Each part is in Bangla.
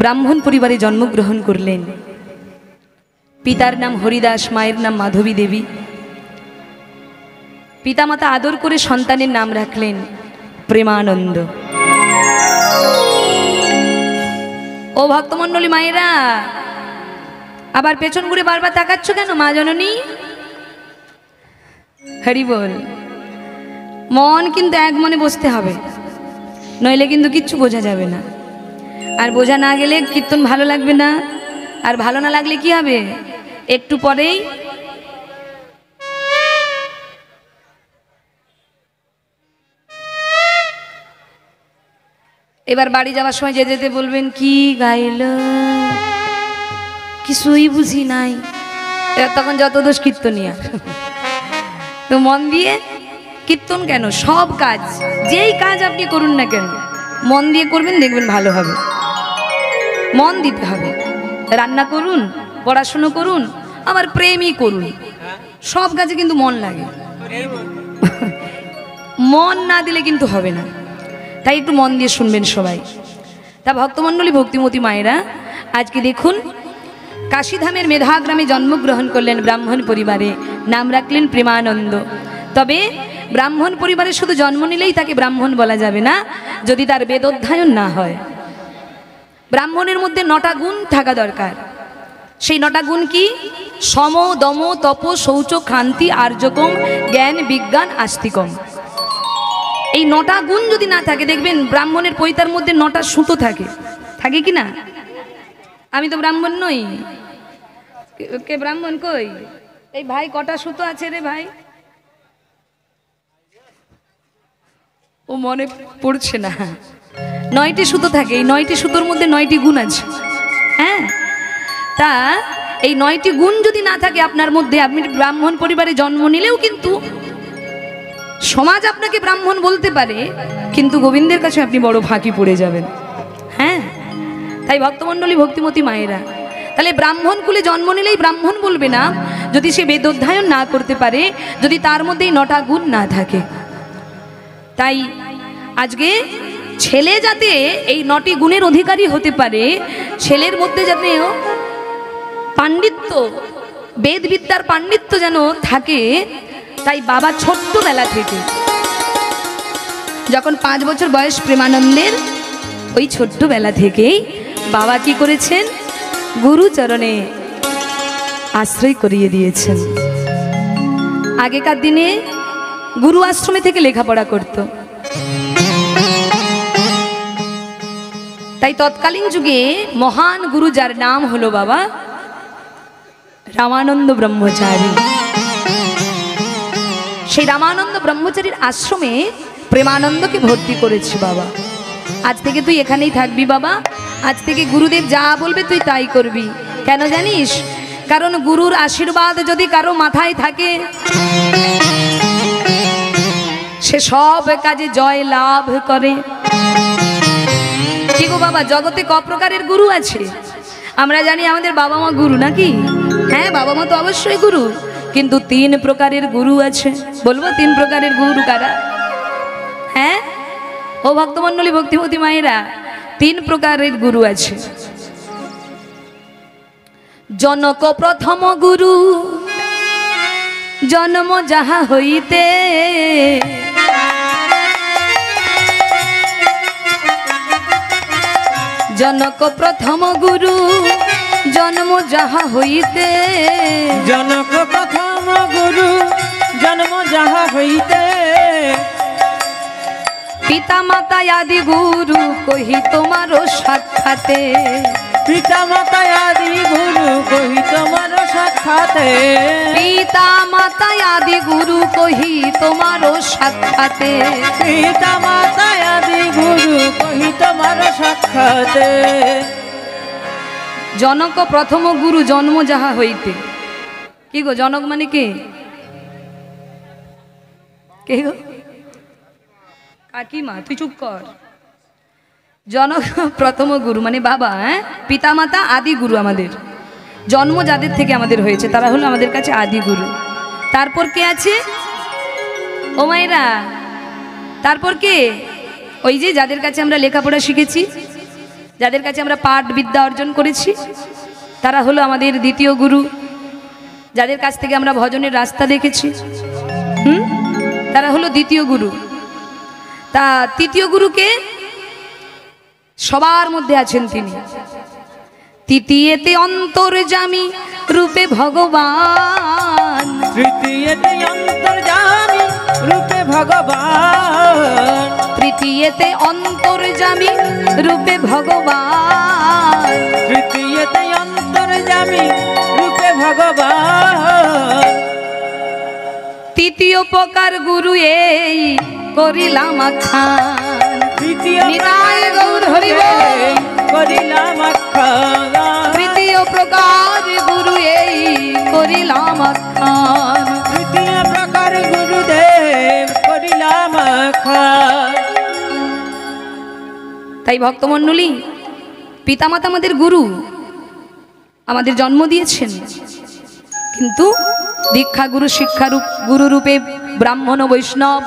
ব্রাহ্মণ পরিবারে জন্মগ্রহণ করলেন। পিতার নাম হরিদাস, মায়ের নাম মাধবী দেবী। পিতামাতা আদর করে সন্তানের নাম রাখলেন প্রেমানন্দ। ও ভক্তমণ্ডলী মায়েরা, আবার পেছন ঘুরে বারবার তাকাচ্ছ কেন মা জননী? হরি বল। মন কিন্তু এক মনে বসতে হবে, নইলে কিন্তু কিচ্ছু বোঝা যাবে না। আর বোঝা না গেলে কীর্তন ভালো লাগবে না, আর ভালো না লাগলে কি হবে? একটু পরেই এবার বাড়ি যাওয়ার সময় যেতে যেতে বলবেন কি গাইল, কিছুই বুঝি নাই। এবার তখন যত দোষ কীর্তনিয়া। তো মন দিয়ে কীর্তন কেন, সব কাজ, যেই কাজ আপনি করুন না কেন মন দিয়ে করবেন, দেখবেন ভালো হবে। মন দিতে হবে। রান্না করুন, পড়াশুনো করুন, আবার প্রেমই করুন, সব কাজে কিন্তু মন লাগে। মন না দিলে কিন্তু হবে না। তাই একটু মন দিয়ে শুনবেন সবাই। তা ভক্তমণ্ডলী, ভক্তিমতী মায়েরা, আজকে দেখুন কাশীধামের মেধাগ্রামে জন্মগ্রহণ করলেন ব্রাহ্মণ পরিবারে, নাম রাখলেন প্রেমানন্দ। তবে ব্রাহ্মণ পরিবারে শুধু জন্ম নিলেই তাকে ব্রাহ্মণ বলা যাবে না, যদি তার বেদোধ্যায়ন না হয়। ব্রাহ্মণের মধ্যে 9টা গুণ থাকা দরকার। সেই 9টা গুণ কি? সম, দম, তপ, শৌচ, ক্ষান্তি, আর্যকম, জ্ঞান, বিজ্ঞান, আস্তিকম। এই 9টা গুণ যদি না থাকে, দেখবেন ব্রাহ্মণের পৈতার মধ্যে 9টা সুতো থাকে। থাকে কি না? আমি তো ব্রাহ্মণ নই। কে ব্রাহ্মণ কই? এই ভাই কটা সুতো আছে রে ভাই? ও মনে পড়ছে না। 9টি সুতো থাকে। এই 9টি সুতোর মধ্যে 9টি গুণ আছে। হ্যাঁ, তা এই 9টি গুণ যদি না থাকে আপনার মধ্যে, আপনি ব্রাহ্মণ পরিবারে জন্ম নিলেও কিন্তু সমাজ আপনাকে ব্রাহ্মণ বলতে পারে, কিন্তু গোবিন্দের কাছে আপনি বড় ফাঁকি পড়ে যাবেন। হ্যাঁ, তাই ভক্তমণ্ডলী, ভক্তিমতী মায়েরা, তাহলে ব্রাহ্মণ কুলে জন্ম নিলেই ব্রাহ্মণ বলবে না যদি সে বেদোধ্যায়ন না করতে পারে, যদি তার মধ্যে এই 9টা গুণ না থাকে। তাই আজকে ছেলে যাতে এই 9টি গুণের অধিকারী হতে পারে, ছেলের মধ্যে যাতে পাণ্ডিত্য, বেদবিদ্যার পাণ্ডিত্য যেন থাকে, তাই বাবা ছোট্টবেলা থেকে, যখন 5 বছর বয়স প্রেমানন্দের, ওই ছোট্টবেলা থেকেই বাবা কি করেছেন? গুরুচরণে আশ্রয় করিয়ে দিয়েছেন। আগেকার দিনে গুরু আশ্রমে থেকে লেখাপড়া করত। তাই তৎকালীন যুগে মহান গুরু, যার নাম হলো বাবা রামানন্দ ব্রহ্মচারী, সেই রামানন্দ ব্রহ্মচারীর আশ্রমে প্রেমানন্দকে ভর্তি করেছে বাবা। আজ থেকে তুই এখানেই থাকবি বাবা, আজ থেকে গুরুদেব যা বলবে তুই তাই করবি। কেন জানিস? কারণ গুরুর আশীর্বাদ যদি কারো মাথায় থাকে, সে সব কাজে জয় লাভ করে। কি গো বাবা, জগতে ক প্রকারের গুরু আছে? আমরা জানি আমাদের বাবা মা গুরু, নাকি? হ্যাঁ, বাবা মা তো অবশ্যই গুরু, কিন্তু 3 প্রকারের গুরু আছে। বলবো 3 প্রকারের গুরু কারা? হ্যাঁ ও ভক্তমণ্ডলী, ভক্তিমতী মায়েরা, 3 প্রকারের গুরু আছে। জনক প্রথম গুরু, জন্ম যাহা হইতে, জনক প্রথম গুরু, জন্ম যাহা হইতে, জনক প্রথম গুরু, জন্ম যাহা হইতে, পিতা মাতা আদি গুরু কহি তোমার সাক্ষাতে, পিতা মাতা আদি গুরু কহি তোমার সাক্ষাতে, পিতা মাতা আদি গুরু কহি তোমার সাক্ষাতে, পিতা মাতা আদি গুরু কহি তোমার সাক্ষাতে। জনক প্রথম গুরু, জন্ম যাহা হইতে। কি গো, জনক মানে কে? কে গো? কাকিমা, তুই চুপ কর। জনক প্রথম গুরু মানে বাবা। হ্যাঁ, পিতামাতা আদি গুরু, আমাদের জন্ম যাদের থেকে আমাদের হয়েছে তারা হলো আমাদের কাছে আদি গুরু। তারপর কে আছে ও মায়েরা? তারপর কে? ওই যে যাদের কাছে আমরা লেখাপড়া শিখেছি, যাদের কাছে আমরা পাঠ বিদ্যা অর্জন করেছি তারা হলো আমাদের দ্বিতীয় গুরু। যাদের কাছ থেকে আমরা ভজনের রাস্তা দেখেছি তারা হলো দ্বিতীয় গুরু। তা তৃতীয় গুরুকে সবার মধ্যে আছেন তিনি। তৃতীয়তে অন্তর্যামী রূপে ভগবান, তৃতীয়তে অন্তর্যামী রূপে ভগবান, তৃতীয়তে অন্তর্যামী রূপে ভগবান, তৃতীয়তে অন্তর্যামী রূপে ভগবান। তৃতীয় প্রকার গুরু এই করিলাম আখ্যান। তৃতীয় নিতাই গৌর হরি বল। করিলাম আখ্যান, তৃতীয় প্রকার গুরু এই করিলাম আখ্যান। তৃতীয় প্রকার গুরুদেব করিলাম আখ্যান। তাই ভক্তমণ্ডলী, পিতামাতা আমাদের গুরু, আমাদের জন্ম দিয়েছেন, কিন্তু দীক্ষা গুরু শিক্ষা গুরু রূপে ব্রাহ্মণ ও বৈষ্ণব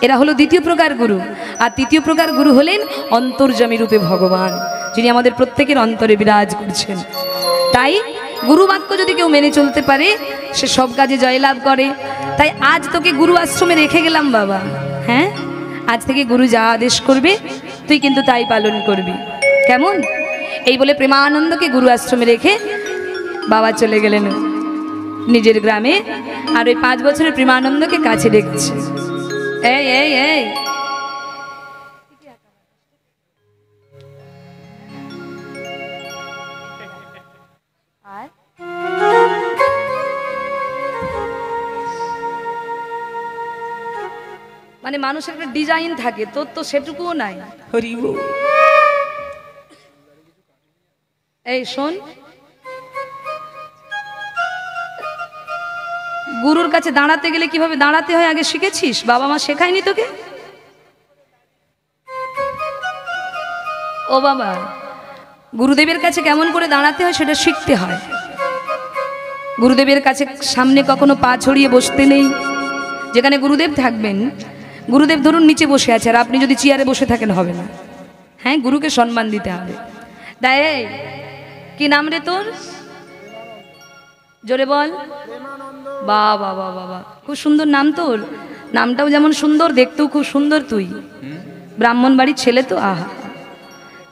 এরা হলো দ্বিতীয় প্রকার গুরু। আর তৃতীয় প্রকার গুরু হলেন অন্তর্যামী রূপে ভগবান, যিনি আমাদের প্রত্যেকের অন্তরে বিরাজ করছেন। তাই গুরু বাক্য যদি কেউ মেনে চলতে পারে সে সব কাজে জয়লাভ করে। তাই আজ তোকে গুরু আশ্রমে রেখে গেলাম বাবা। হ্যাঁ, আজ থেকে গুরু যা আদেশ করবে তুই কিন্তু তাই পালন করবি, কেমন? এই বলে প্রেমানন্দকে গুরু আশ্রমে রেখে বাবা চলে গেলেন নিজের গ্রামে। আর ওই 5 বছরের প্রেমানন্দকে কাছে রেখেছে। এই এই এই মানে মানুষের একটা ডিজাইন থাকে, তোর তো সেটুকুও নাই। হরি বল। এই শোন, গুরুর কাছে দাঁড়াতে গেলে কিভাবে দাঁড়াতে হয় আগে শিখেছিস? বাবা মা শেখায়নি তোকে? ও বাবা, গুরুদেবের কাছে কেমন করে দাঁড়াতে হয় সেটা শিখতে হয়। গুরুদেবের কাছে সামনে কখনো পা ছড়িয়ে বসতে নেই। যেখানে গুরুদেব থাকবেন, গুরুদেব ধরুন নিচে বসে আছে আর আপনি যদি চেয়ারে বসে থাকেন হবে না। হ্যাঁ, গুরুকে সম্মান দিতে হবে। তাই কি নাম রে তোর? জোরে বল। বাবা বাবা বাবা, খুব সুন্দর নাম তোর। নামটাও যেমন সুন্দর, দেখতেও খুব সুন্দর। তুই ব্রাহ্মণ বাড়ির ছেলে তো। আহা,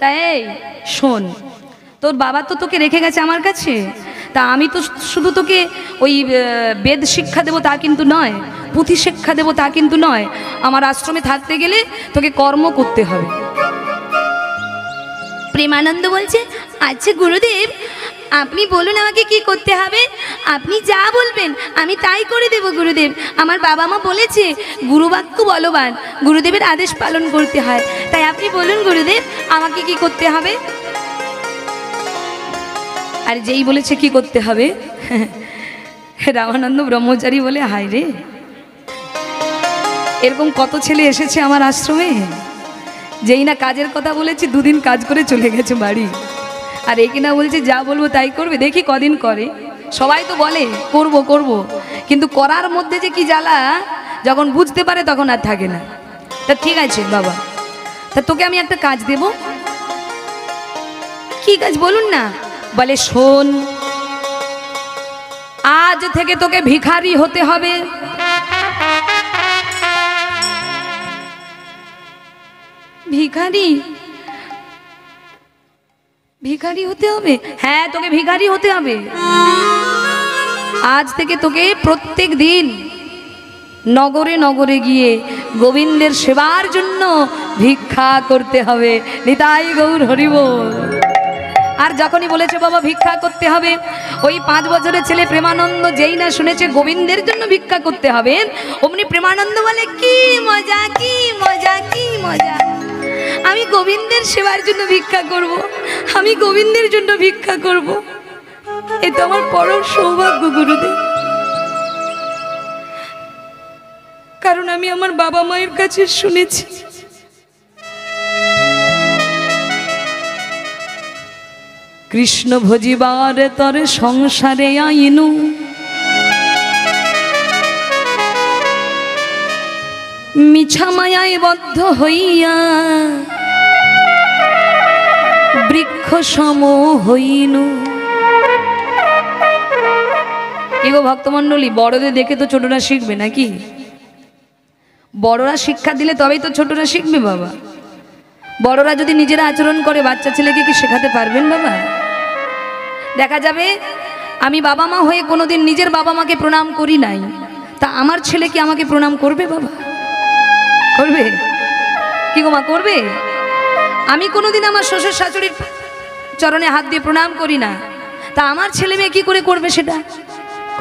তাই শোন, তোর বাবা তো তোকে রেখে গেছে আমার কাছে। তা আমি তো শুধু তোকে ওই বেদ শিক্ষা দেবো তা কিন্তু নয়, পুঁথি শিক্ষা দেবো তা কিন্তু নয়। আমার আশ্রমে থাকতে গেলে তোকে কর্ম করতে হবে। প্রেমানন্দ বলছে, আচ্ছা গুরুদেব, আপনি বলুন আমাকে কি করতে হবে। আপনি যা বলবেন আমি তাই করে দেব গুরুদেব। আমার বাবা মা বলেছে গুরুবাক্য বলবান, গুরুদেবের আদেশ পালন করতে হয়। তাই আপনি বলুন গুরুদেব আমাকে কি করতে হবে। আর যেই বলেছে কি করতে হবে, রামানন্দ ব্রহ্মচারী বলে, হায় রে, এরকম কত ছেলে এসেছে আমার আশ্রমে, যেই না কাজের কথা বলেছি 2 দিন কাজ করে চলে গেছে বাড়ি। আর এই কিনা বলছে যা বলবো তাই করবে। দেখি কদিন করে। সবাই তো বলে করব করব, কিন্তু করার মধ্যে যে কি জ্বালা, যখন বুঝতে পারে তখন আর থাকে না। তা ঠিক আছে বাবা, তা তোকে আমি একটা কাজ দেব। কি কাজ বলুন না? বলে শোন, আজ থেকে তোকে ভিখারি হতে হবে। ভিখারি? ভিখারি হতে হবে? হ্যাঁ, তোকে ভিখারি হতে হবে। আজ থেকে তোকে প্রত্যেক দিন নগরে নগরে গিয়ে গোবিন্দের সেবার জন্য ভিক্ষা করতে হবে। নিতাই গৌর হরি বল। আর যখনই বলেছে বাবা ভিক্ষা করতে হবে, ওই 5 বছরের ছেলে প্রেমানন্দ যেই না শুনেছে গোবিন্দের জন্য ভিক্ষা করতে হবে, অমনি প্রেমানন্দ বলে, কি মজা, কি মজা, কি মজা, আমি গোবিন্দের সেবার জন্য ভিক্ষা করব, আমি গোবিন্দের জন্য ভিক্ষা করব। এ তো আমার পরম সৌভাগ্য গুরুদেব। কারণ আমি আমার বাবা মায়ের কাছে শুনেছি কৃষ্ণ ভজিবার তরে সংসারে আইনু, মিছা মায়ায় বদ্ধ হইয়া বৃক্ষ সম হইনু। কি গো ভক্তমণ্ডলী, বড়দের দেখে তো ছোটরা শিখবে নাকি? বড়রা শিক্ষা দিলে তবেই তো ছোটরা শিখবে বাবা। বড়রা যদি নিজেরা আচরণ করে বাচ্চা ছেলেকে কি শেখাতে পারবেন বাবা? দেখা যাবে আমি বাবা মা হয়ে কোনোদিন নিজের বাবা মাকে প্রণাম করি নাই, তা আমার ছেলে কি আমাকে প্রণাম করবে বাবা? করবে কি গো মা, করবে? আমি কোনোদিন আমার শ্বশুর শাশুড়ির চরণে হাত দিয়ে প্রণাম করি না, তা আমার ছেলে মেয়ে কি করে করবে সেটা?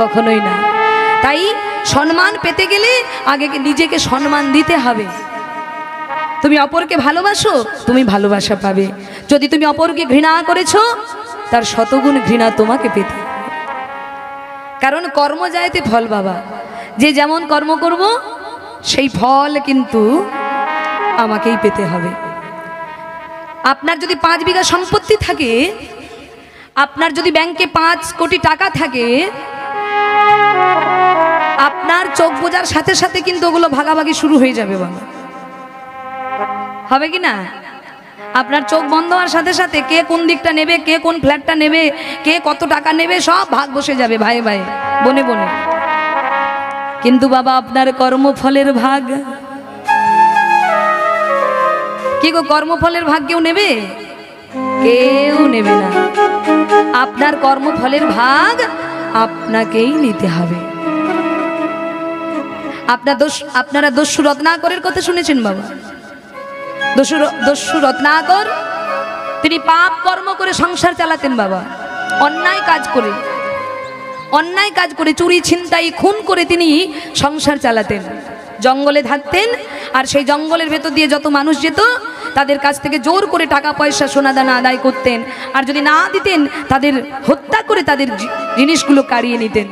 কখনোই না। তাই সম্মান পেতে গেলে আগে নিজেকে সম্মান দিতে হবে। তুমি অপরকে ভালোবাসো, তুমি ভালোবাসা পাবে। যদি তুমি অপরকে ঘৃণা করেছো, তার শতগুণ ঘৃণা তোমাকে পেতে। কারণ কর্ম যায়তে ফল বাবা, যে যেমন কর্ম করব সেই ফল কিন্তু আমাকেই পেতে হবে। আপনার যদি 5 বিঘা সম্পত্তি থাকে, আপনার যদি ব্যাংকে 5 কোটি টাকা থাকে, আপনার চোখ বোঝার সাথে সাথে কিন্তু ওগুলো ভাগাভাগি শুরু হয়ে যাবে বাবা। হবে কি না? আপনার চোখ বন্ধ হওয়ার সাথে সাথে কে কোন দিকটা নেবে, কে কোন ফ্ল্যাটটা নেবে, কে কত টাকা নেবে, সব ভাগ বসে যাবে ভাই ভাই, বনে বনে। কিন্তু বাবা আপনার কর্মফলের ভাগ কি গো, কর্মফলের ভাগ কেউ নেবে? কেউ নেবে না। আপনার কর্মফলের ভাগ আপনাকেই নিতে হবে। আপনারা দস্যু রত্নাকরের কথা শুনেছেন বাবা? দস্যু রত্নাকর তিনি পাপ কর্ম করে সংসার চালাতেন বাবা। অন্যায় কাজ করে চুরি ছিনতাই খুন করে তিনি সংসার চালাতেন। জঙ্গলে থাকতেন, আর সেই জঙ্গলের ভেতর দিয়ে যত মানুষ যেত তাদের কাছ থেকে জোর করে টাকা পয়সা সোনা দানা আদায় করতেন, আর যদি না দিতেন তাদের হত্যা করে তাদের জিনিসগুলো কাড়িয়ে নিতেন।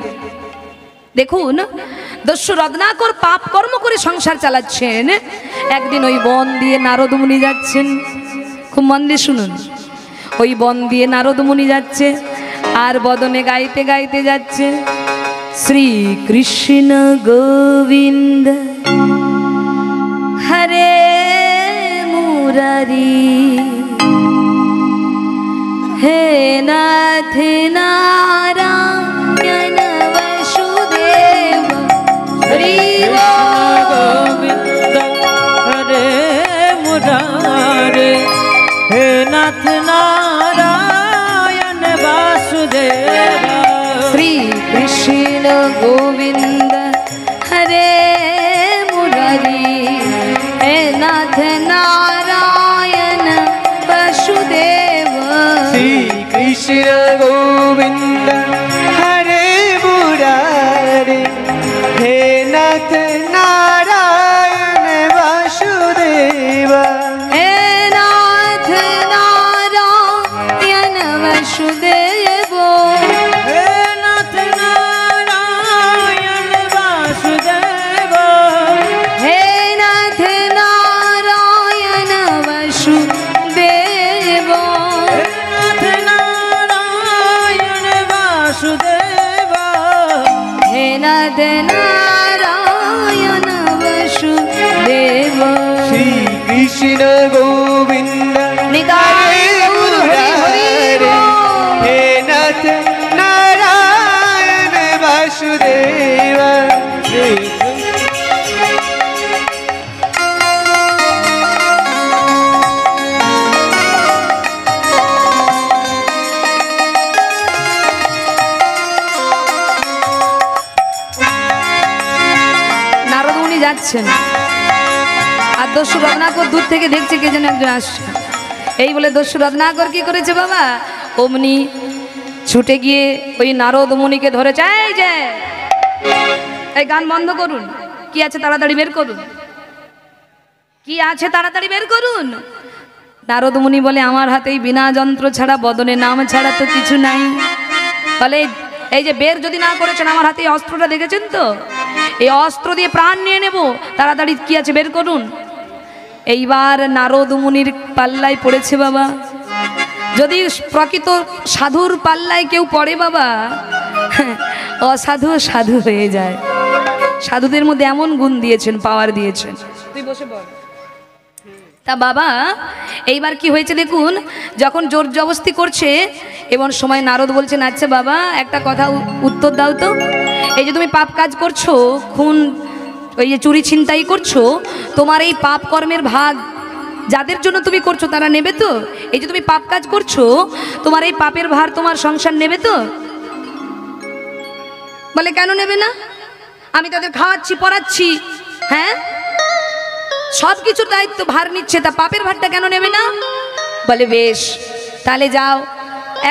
দেখুন, দস্যু রত্নাকর পাপ কর্ম করে সংসার চালাচ্ছেন। একদিন ওই বন দিয়ে নারদ মুনি যাচ্ছেন, খুব মন দিয়ে শুনুন। ওই বন দিয়ে নারদ মুনি যাচ্ছে, আর বদনে গাইতে গাইতে যাচ্ছে, শ্রী কৃষ্ণ গোবিন্দ হরে মুরারি, হে নাথ নারায়ণ বসুদেব, হরি গোবিন্দ হরে মুরারে, হে নাথ নারায়ণ বাসুদেব। শ্রী কৃষ্ণ গোবিন্দ হরে মুরারি, হে নাথ নারায়ণ বসুদেব। শ্রী কৃষ্ণ গোবিন্দ হরে মুরারে, হে নাথ নারায়ণ বাসুদেব। হে নাথ নারায়ণ বসুদেব, হে নাথ নারায়ণ বাসুদেব। হে নাথ নারায়ণ বসুদেব, নাথ নারায়ণ বাসুদেব। হে নাথ নারায়ণ বসুদেব। শ্রী কৃষ্ণ গোবিন্দ নিতাই গৌর হরি হরি বল। হে নাথ নারায়ণ বাসুদেব। নারদ মুনি যাচ্ছেন, আর দস্যু রত্নাকর দূর থেকে দেখছে কে যেন একজন আসছে। এই বলে দস্যু রত্নাকর কি করেছে বাবা, অমনি ছুটে গিয়ে ওই নারদ মুনিকে ধরেছে। এই যে, এই গান বন্ধ করুন, কি আছে তাড়াতাড়ি বের করুন, কি আছে তাড়াতাড়ি বের করুন। নারদ মুনি বলে, আমার হাতেই বিনা যন্ত্র ছাড়া, বদনে নাম ছাড়া তো কিছু নাই। বলে, এই যে বের যদি না করেছেন, আমার হাতে এই অস্ত্রটা দেখেছেন তো, এই অস্ত্র দিয়ে প্রাণ নিয়ে নেব, তাড়াতাড়ি কি আছে বের করুন। এইবার নারদ মুনির পাল্লায় পড়েছে বাবা। যদি প্রকৃত সাধুর পাল্লায় কেউ পড়ে বাবা, অসাধু সাধু হয়ে যায়। সাধুদের মধ্যে এমন গুণ দিয়েছেন, পাওয়ার দিয়েছেন। তুই বসে পড়। তা বাবা এইবার কি হয়েছে দেখুন, যখন জোর জবস্তি করছে এমন সময় নারদ বলছেন, আচ্ছা বাবা একটা কথা উত্তর দাও তো, এই যে তুমি পাপ কাজ করছো, খুন ওই যে চুরি ছিনতাই করছো, তোমার এই পাপ কর্মের ভাগ যাদের জন্য তুমি করছো তারা নেবে তো? এই যে তুমি পাপ কাজ করছো, তোমার এই পাপের ভার তোমার সংসার নেবে তো? বলে কেন নেবে না? আমি তাদের খাওয়াচ্ছি পড়াচ্ছি, হ্যাঁ সব কিছুর দায়িত্ব ভার নিচ্ছে, তা পাপের ভারটা কেন নেবে না? বলে বেশ, তাহলে যাও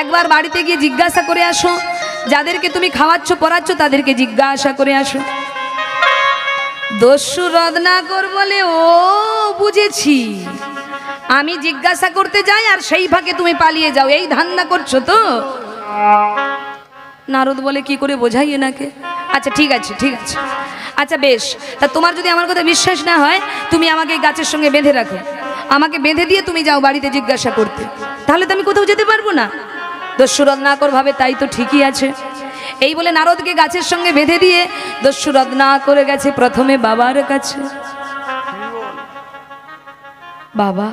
একবার বাড়িতে গিয়ে জিজ্ঞাসা করে আসো, যাদেরকে তুমি খাওয়াচ্ছ পড়াচ্ছ তাদেরকে জিজ্ঞাসা করে আসো। দস্যু রত্নাকর বলে, ও বুঝেছি, আমি জিজ্ঞাসা করতে যাই আর সেই ভাগে তুমি পালিয়ে যাও, এই ধান্দা করছো তো? নারদ বলে কি করে বোঝাই এনাকে? আচ্ছা ঠিক আছে ঠিক আছে, আচ্ছা বেশ, তা তোমার যদি আমার কথা বিশ্বাস না হয় তুমি আমাকে এই গাছের সঙ্গে বেঁধে রাখো, আমাকে বেঁধে দিয়ে তুমি যাও বাড়িতে জিজ্ঞাসা করতে, তাহলে তো আমি কোথাও যেতে পারবো না। দস্যু রত্নাকর ভাবে তাই তো ঠিকই আছে, এই বলে নারদকে গাছের সঙ্গে বেঁধে দিয়ে দস্যু রত্নাকর গেছে প্রথমে বাবার কাছে। বাবা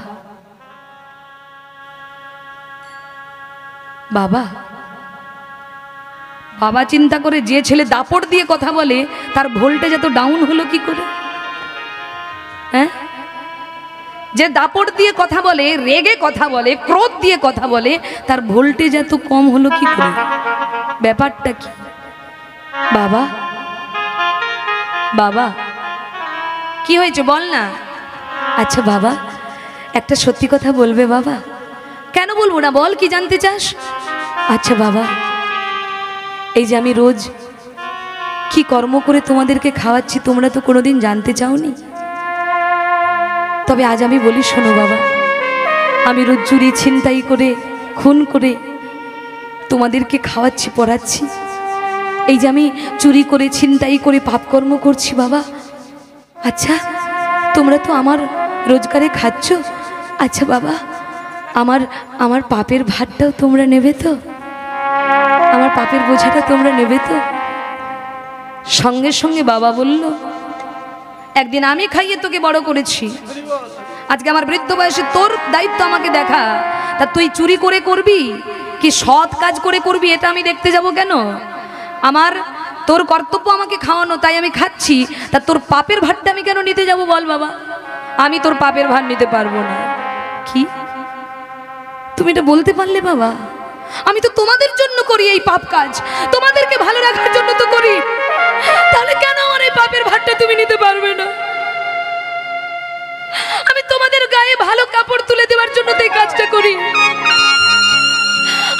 বাবা বাবা চিন্তা করে, যে ছেলে দাপট দিয়ে কথা বলে তার ভোল্টেজ এত ডাউন হলো কি করে? হ্যাঁ, যে দাপট দিয়ে কথা বলে, রেগে কথা বলে, ক্রোধ দিয়ে কথা বলে, তার ভোল্টেজ এত কম হলো কি করে? ব্যাপারটা কি? বাবা বাবা কি হয়েছে বল না? আচ্ছা বাবা একটা সত্যি কথা বলবে বাবা? কেন বলবো না, বল কি জানতে চাস? আচ্ছা বাবা, এই যে আমি রোজ কি কর্ম করে তোমাদেরকে খাওয়াচ্ছি তোমরা তো কোনোদিন জানতে চাওনি, তবে আজ আমি বলি শোনো বাবা, আমি রোজ চুরি ছিনতাই করে খুন করে তোমাদেরকে খাওয়াচ্ছি পড়াচ্ছি, এই যে আমি চুরি করে ছিনতাই করে পাপকর্ম করছি বাবা, আচ্ছা তোমরা তো আমার রোজগারে খাচ্ছ, আচ্ছা বাবা আমার আমার পাপের ভারটাও তোমরা নেবে তো? আমার পাপের বোঝাটা তোমরা নেবে তো? সঙ্গে সঙ্গে বাবা বলল, একদিন আমি খাইয়ে তোকে বড় করেছি, আজকে আমার বৃদ্ধ বয়সে তোর দায়িত্ব আমাকে দেখা, তা তুই চুরি করে করবি কি সৎ কাজ করে করবি এটা আমি দেখতে যাব কেন? আমার তোর কর্তব্য আমাকে খাওয়ানো, তাই আমি খাচ্ছি, তা তোর পাপের ভারটা আমি কেন নিতে যাব বল বাবা? আমি তোর পাপের ভার নিতে পারবো না। কি তুমি এটা বলতে পারলে বাবা? আমি তো তোমাদের জন্য করি এই পাপ কাজ, তোমাদেরকে ভালো রাখার জন্য তো করি, তাহলে কেন আমার এই পাপের ভারটা তুমি নিতে পারবে না? আমি তোমাদের গায়ে ভালো কাপড় তুলে দেওয়ার জন্য তো এই কাজটা করি,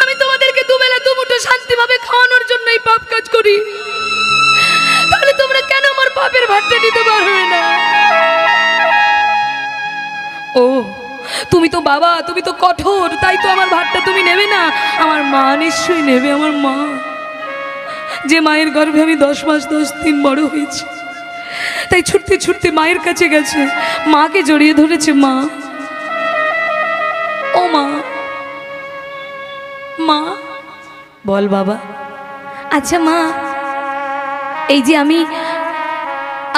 আমি তোমাদেরকে দুবেলা দুমুঠো শান্তিভাবে খাওয়ানোর জন্য এই পাপ কাজ করি, তাহলে তোমরা কেন আমার পাপের ভারটা নিতে পারবে না? ও তুমি তো বাবা, তুমি তো কঠোর, তাই তো আমার ভাতটা তুমি নেবে না। আমার মা নিশ্চয়ই নেবে, আমার মা, যে মায়ের গর্ভে আমি 10 মাস 10 দিন বড় হয়েছি, তাই ছুটতে ছুটতে মায়ের কাছে গেছে, মাকে জড়িয়ে ধরেছে, মা ও মা, মা বল বাবা। আচ্ছা মা, এই যে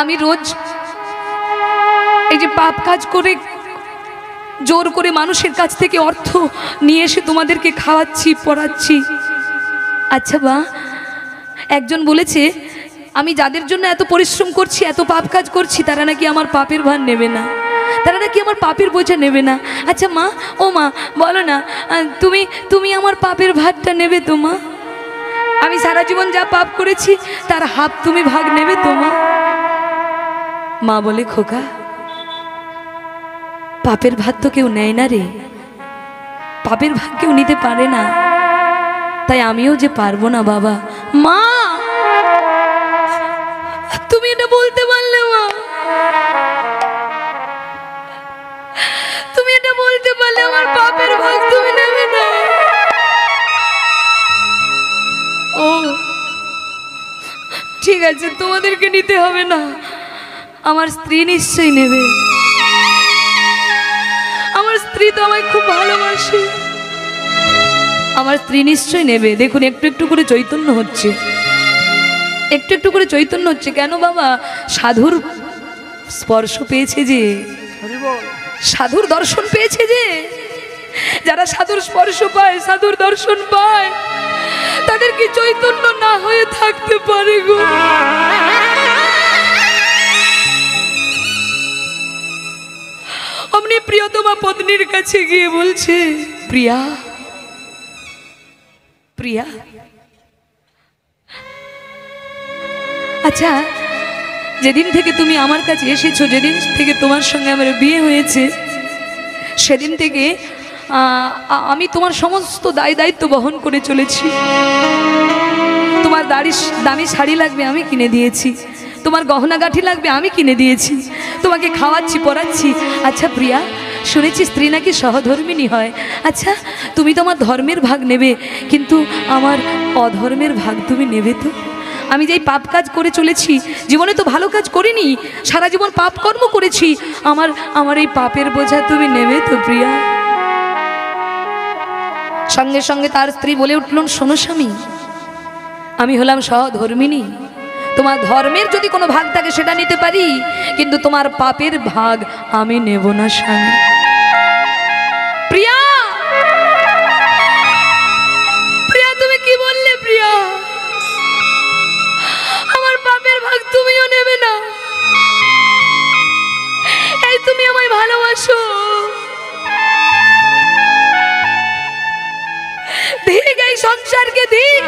আমি রোজ এই যে পাপ কাজ করে জোর করে মানুষের কাছ থেকে অর্থ নিয়ে এসে তোমাদেরকে খাওয়াচ্ছি পড়াচ্ছি, আচ্ছা মা একজন বলেছে আমি যাদের জন্য এত পরিশ্রম করছি এত পাপ কাজ করছি তারা নাকি আমার পাপের ভার নেবে না, তারা নাকি আমার পাপের বোঝা নেবে না। আচ্ছা মা, ও মা বলো না, তুমি আমার পাপের ভারটা নেবে তো মা? আমি সারা জীবন যা পাপ করেছি তার হাফ তুমি ভাগ নেবে তো মা? মা বলে, খোকা পাপের ভাগ তো কেউ নেয় না রে, পাপের ভাগ কেউ নিতে পারে না, তাই আমিও যে পারবো না বাবা। মা তুমি এটা বলতে পারলে মা, তুমি এটা বলতে পারলে আমার পাপের ভাগ তুমি নেবে না? ও ঠিক আছে, তোমাদেরকে নিতে হবে না, আমার স্ত্রী নিশ্চয়ই নেবে, আমার স্ত্রী তো আমায় খুব ভালোবাসে, আমার স্ত্রী নিশ্চয়ই নেবে। দেখুন একটু একটু করে চৈতন্য হচ্ছে, একটু একটু করে চৈতন্য হচ্ছে। কেন বাবা? সাধুর স্পর্শ পেয়েছে যে, সাধুর দর্শন পেয়েছে যে, যারা সাধুর স্পর্শ পায়, সাধুর দর্শন পায়, তাদের কি চৈতন্য না হয়ে থাকতে পারে গো? অমনি প্রিয়তমা পত্নীর কাছে গিয়ে বলছে, প্রিয়া, প্রিয়া, আচ্ছা যেদিন থেকে তুমি আমার কাছে এসেছো, যেদিন থেকে তোমার সঙ্গে আমার বিয়ে হয়েছে, সেদিন থেকে আমি তোমার সমস্ত দায়িত্ব বহন করে চলেছি। তোমার দামি শাড়ি লাগবে আমি কিনে দিয়েছি, তোমার গহনাগাঠি লাগবে আমি কিনে দিয়েছি, তোমাকে খাওয়াচ্ছি, পড়াচ্ছি। আচ্ছা প্রিয়া, শুনেছি স্ত্রী নাকি সহধর্মিণী হয়। আচ্ছা তুমি তোমার ধর্মের ভাগ নেবে, কিন্তু আমার অধর্মের ভাগ তুমি নেবে তো? আমি যেই পাপ কাজ করে চলেছি, জীবনে তো ভালো কাজ করিনি, সারা জীবন পাপ কর্ম করেছি, আমার এই পাপের বোঝা তুমি নেবে তো প্রিয়া? সঙ্গে সঙ্গে তার স্ত্রী বলে উঠলেন, শোনো স্বামী, আমি হলাম সহধর্মিণী, তোমার ধর্মের যদি কোনো ভাগ থাকে সেটা নিতে পারি, কিন্তু তোমার পাপের ভাগ আমি নেব না স্বামী। প্রিয়া, প্রিয়া তুমি কি বললে প্রিয়া? আমার পাপের ভাগ তুমিও নেবে না? এই তুমি আমায় ভালোবাসো, ধিক এই সংসারকে ধিক,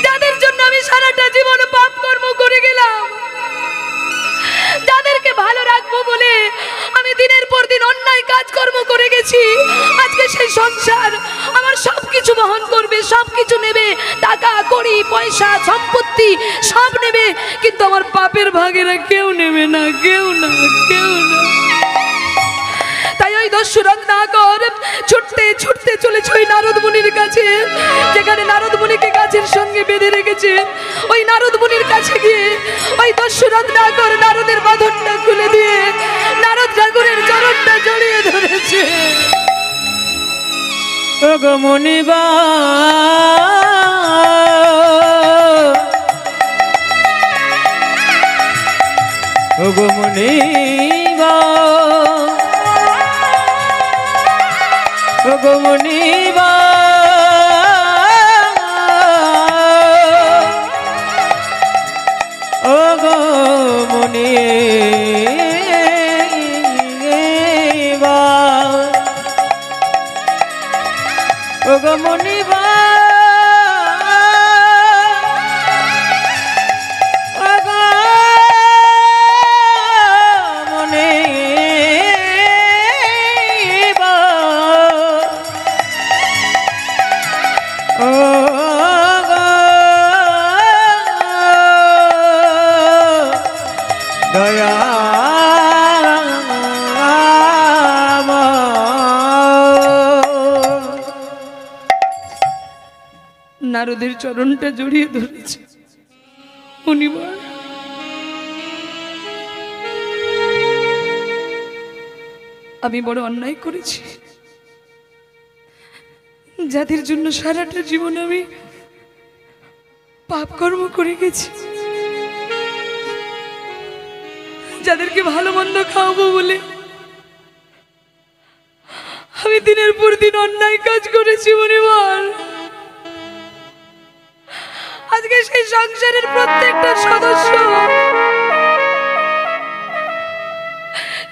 যাদের জন্য আমি সারাটা জীবন পাপ কর্ম করে গেলাম, যাদেরকে ভালো রাখবো বলে আমি দিনের পর দিন অন্যায় কাজকর্ম করে গেছি, আজকে সেই সংসার আমার সবকিছু বহন করবে, সবকিছু নেবে, টাকা কড়ি পয়সা সম্পত্তি সব নেবে, কিন্তু আমার পাপের ভাগেরা কেউ নেবে না, কেউ না, কেউ না। তাই ওই দস্যু রত্নাকর ছুটতে ছুটতে চলেছে ওই নারদ মুনির কাছে, যেখানে নারদ মুনিকে গাছের সঙ্গে বেঁধে রেখেছে। ওই নারদ মুনির কাছে গিয়ে ওই দস্যু রত্নাকর নারদের বাঁধনটা খুলে দিয়ে নারদ ঠাকুরের চরণটা জড়িয়ে ধরেছে। ওগো মুনিবা, ওগো মুনিবা, ওগো মুনিবা, ওগো মুনিবা, ওগো মুনিবা, নারদের চরণটা জড়িয়ে ধরেছে। মুনিবার, আমি বড় অন্যায় করেছি, যাদের জন্য সারাটা জীবন আমি পাপ কর্ম করে গেছি, যাদেরকে ভালো মন্দ খাওয়াবো বলে আমি দিনের পর দিন অন্যায় কাজ করেছি। মুনিবার, আজকে সেই সংসারের প্রত্যেকটা সদস্য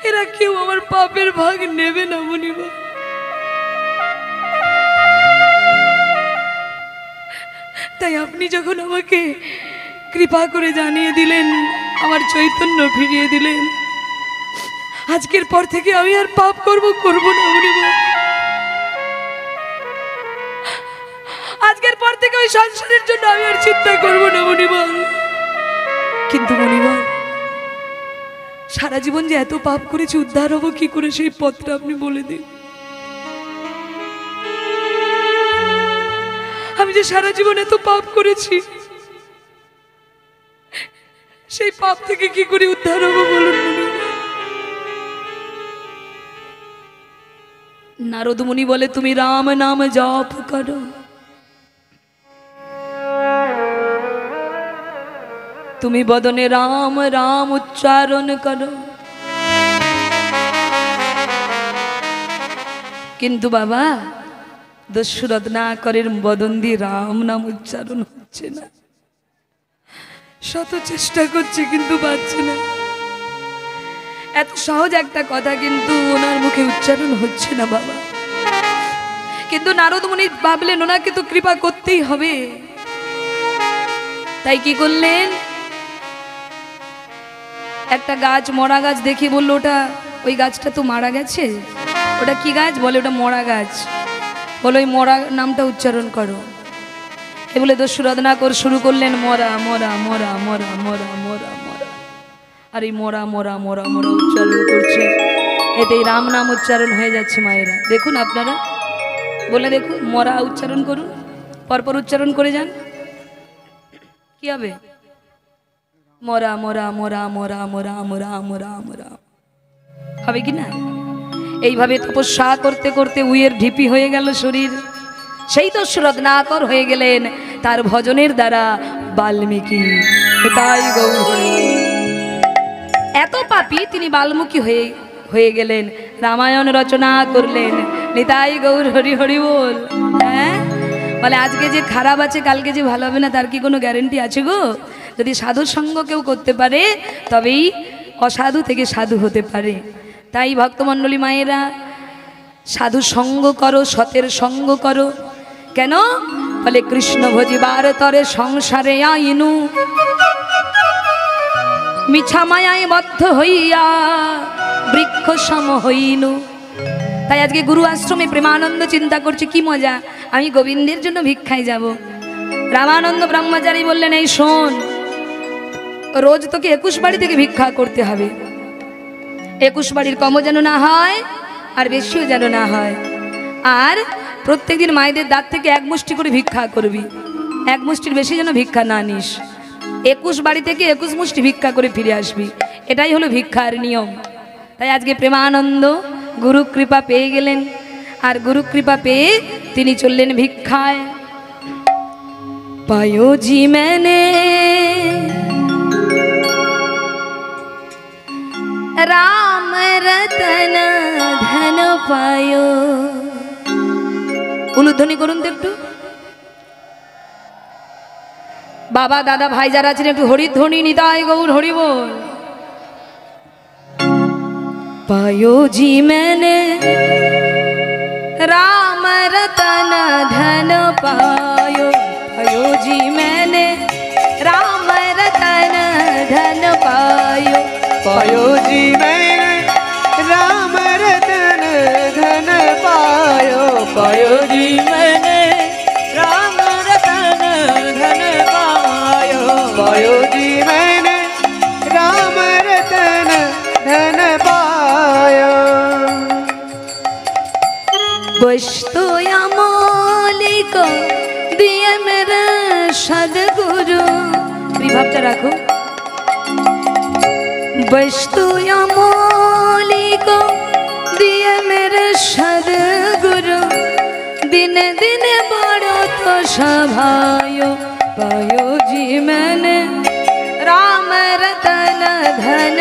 এরা কেউ আমার পাপের ভাগ নেবে না। মুনিবার, তাই আপনি যখন আমাকে কৃপা করে জানিয়ে দিলেন, আমার চৈতন্য ফিরিয়ে দিলেন, আজকের পর থেকে আমি আর পাপ কর্ম করব না। মুনিবার, আজকের পর থেকে ওই সংসারের জন্য আমি আর চিন্তা করব না। মুনিবার, কিন্তু মুনিবার, সারা জীবন যে এত পাপ করেছি, উদ্ধার হবো কি করে সেই পথটা আপনি বলে দিন। আমি যে সারা জীবন এত পাপ করেছি, সেই পাপ থেকে কি করে উদ্ধার হবো বলুন। নারদ মুনি বলে, তুমি রাম নাম জপ করো, তুমি বদনে রাম রাম উচ্চারণ করো, কিন্তু বাবা দস্যু রত্নাকরের বদন দিয়ে রাম নাম উচ্চারণ হচ্ছে না। শত চেষ্টা করছে কিন্তু পাচ্ছে না। এত সহজ একটা কথা কিন্তু ওনার মুখে উচ্চারণ হচ্ছে না বাবা। কিন্তু নারদ মুনি ভাবলেন ওনাকে তো কৃপা করতেই হবে। তাই কি করলেন, একটা গাছ, মরা গাছ দেখে বললো ওটা, ওই গাছটা তো মারা গেছে, ওটা কি গাছ? বলে ওটা মরা গাছ। বলো ওই মরা নামটা উচ্চারণ করো। এ বলে দস্যু রত্নাকর শুরু করলেন মরা মরা মরা মরা মরা মরা মরা। আর এই মরা মরা মরা মরা উচ্চারণ করছে, এতেই রাম নাম উচ্চারণ হয়ে যাচ্ছে। মায়েরা দেখুন, আপনারা বলে দেখুন, মরা উচ্চারণ করুন, পরপর উচ্চারণ করে যান, কি হবে? মরা মরা মরা মরা মরা মরা মরা মরা হবে কি না? এইভাবে তপস্যা করতে করতে উইয়ের ঢিপি হয়ে গেল শরীর। সেই তো রত্নাকর হয়ে গেলেন তার ভজনের দ্বারা বাল্মীকি। তাই এত পাপী তিনি বাল্মীকি হয়ে গেলেন, রামায়ণ রচনা করলেন। নিতাই গৌর হরি হরি বল। হ্যাঁ, বলে আজকে যে খারাপ আছে কালকে যে ভালো হবে না তার কি কোনো গ্যারেন্টি আছে গো? যদি সাধুর সঙ্গ কেউ করতে পারে তবেই অসাধু থেকে সাধু হতে পারে। তাই ভক্তমণ্ডলী মায়েরা, সাধু সঙ্গ করো, সতের সঙ্গ করো। কেন? বলে কৃষ্ণ ভজিবার তরে সংসারে আইনু, মিছা মায়ায় বদ্ধ হইয়া বৃক্ষ সম হইনু। তাই আজকে গুরু আশ্রমে প্রেমানন্দ চিন্তা করছে কি মজা, আমি গোবিন্দের জন্য ভিক্ষায় যাব। রামানন্দ ব্রহ্মচারী বললেন, এই শোন, রোজ তোকে 21 বাড়ি থেকে ভিক্ষা করতে হবে। 21 বাড়ির কমও যেন না হয় আর বেশিও যেন না হয়। আর প্রত্যেকদিন মায়েদের দাঁত থেকে 1 মুষ্টি করে ভিক্ষা করবি, 1 মুষ্টির বেশি যেন ভিক্ষা না নিস। 21 বাড়ি থেকে 21 মুষ্টি ভিক্ষা করে ফিরে আসবি, এটাই হলো ভিক্ষার নিয়ম। তাই আজকে প্রেমানন্দ গুরু কৃপা পেয়ে গেলেন, আর গুরু কৃপা পেয়ে তিনি চললেন ভিক্ষায়। পায়ো জি मैंने राम रतन धन पायो। উলুধ্বনি করুন তো একটু, বাবা দাদা ভাই যারা আছেন একটু হরিধ্বনি নিতাই গৌর হরি বল। पायो जी मैंने राम रतन धन पायो। पायो जी मैंने राम रतन धन पायो। पायो जी मैंने राम रतन धन पायो। पायो जी मैंने राम रतन धन पायो। पायो जी मैंने राम रतन धन पायो। बस्तु अमौलिक दिए मेरे सदगुरु। विभावটা রাখো। बस्तु अमौलिक दिए मेरे सदगुरु, दिन दिन बड़ो तो सभायो। पायो जी मैंने राम रतन धन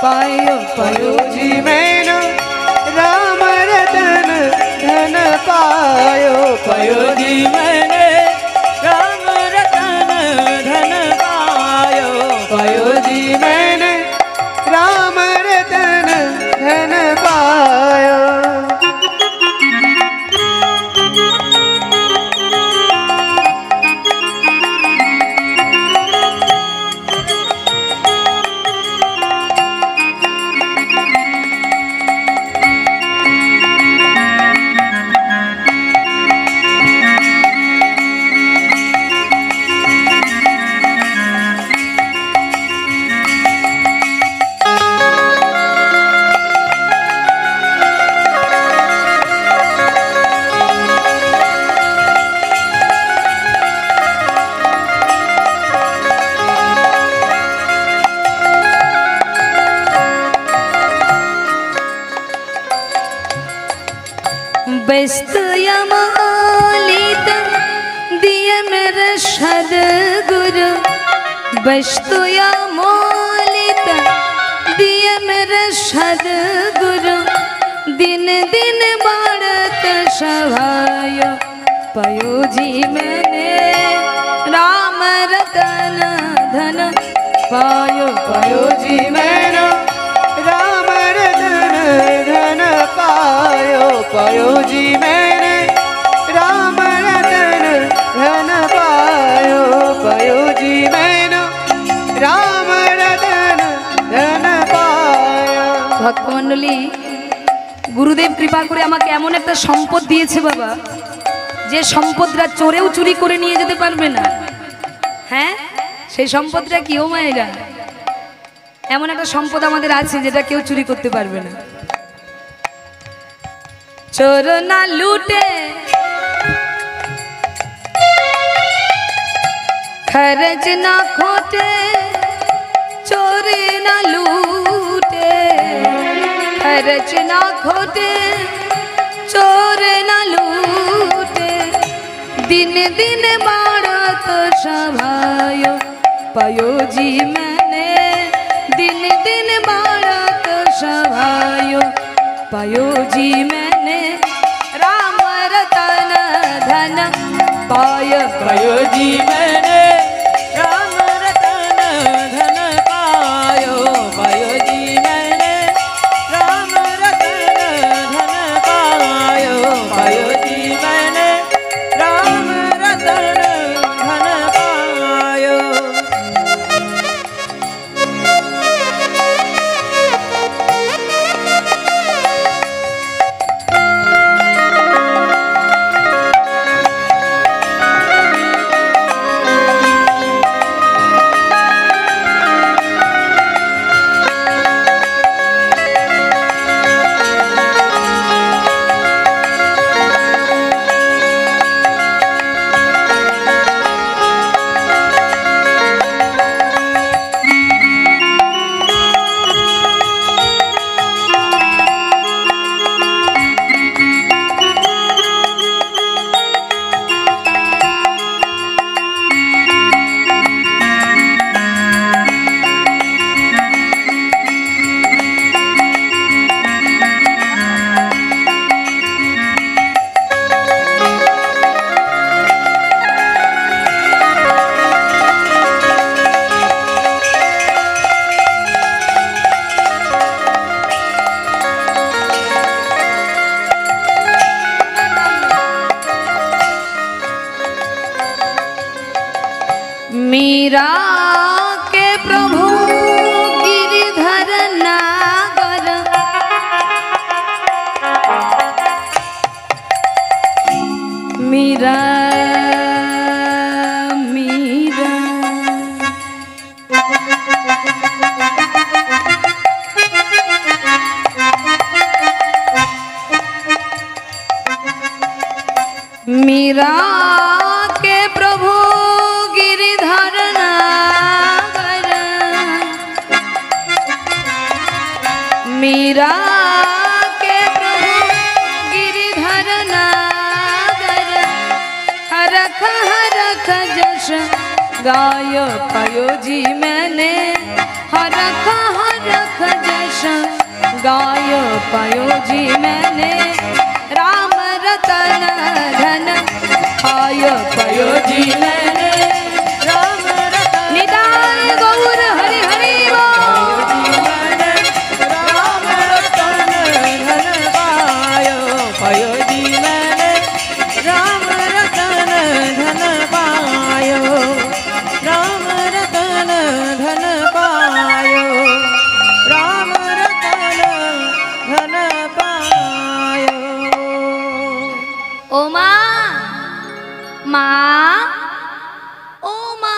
पायो। पायो जी मैंने राम रतन धन पायो। पायो जी मैंने राम रतन धन पायो। पायो जी मैंने राम रतन धन पायो। बस्तु अमौलिक दिए मेरे सदगुरु। बस्तु अमौलिक दिए मेरे सदगुरु, दिन दिन बढ़ सभाय पायो जी मैंने राम रतन धन पायो पायो जी मैंने राम रतन धन पायो पायो जी मैंने राम रतन धन पायो पायो जी मैंने राम रतन धन पायो। ভক্তমণ্ডলী গুরুদেব কৃপা করে আমাকে এমন একটা সম্পদ দিয়েছে বাবা, যে সম্পদটা চোরেও চুরি করে নিয়ে যেতে পারবে না। হ্যাঁ, সেই সম্পদটা কি ও মায়েরা? এমন একটা সম্পদ আমাদের আছে যেটা কেউ চুরি করতে পারবে না। চোর না লুটে খরচ না খোটে, চোরে না লুটে खर्च ना खोटे, चोर ना लूटे, दिन दिन बढ़त सभायो पायो जी मैंने दिन दिन बढ़त सभायो पायो जी मैंने राम रतन धन पायो पायो जी मैंने राम रतन धन पायो पायो जी मैंने राम रतन धन पायो पायो जी मैंने राम रतन धन पायो। मीरा के प्रभु गिरिधर नागर, मीरा मीरा मीरा के प्रभु गिरिधर नागर, मीरा के प्रभु गिरिधर नागर, हरख हरख जश गाय पायो जी मैंने हरख हरख जश गाय पायो जी मैंने राम रतन धन पायो पायो जी मैंने राम रतन निदान गौर हरि हरि राम रतन धन पायो पायो जी मैंने राम रतन धन पायो राम रतन धन पायो राम रतन धन पायो। ও মা, মা, ও মা,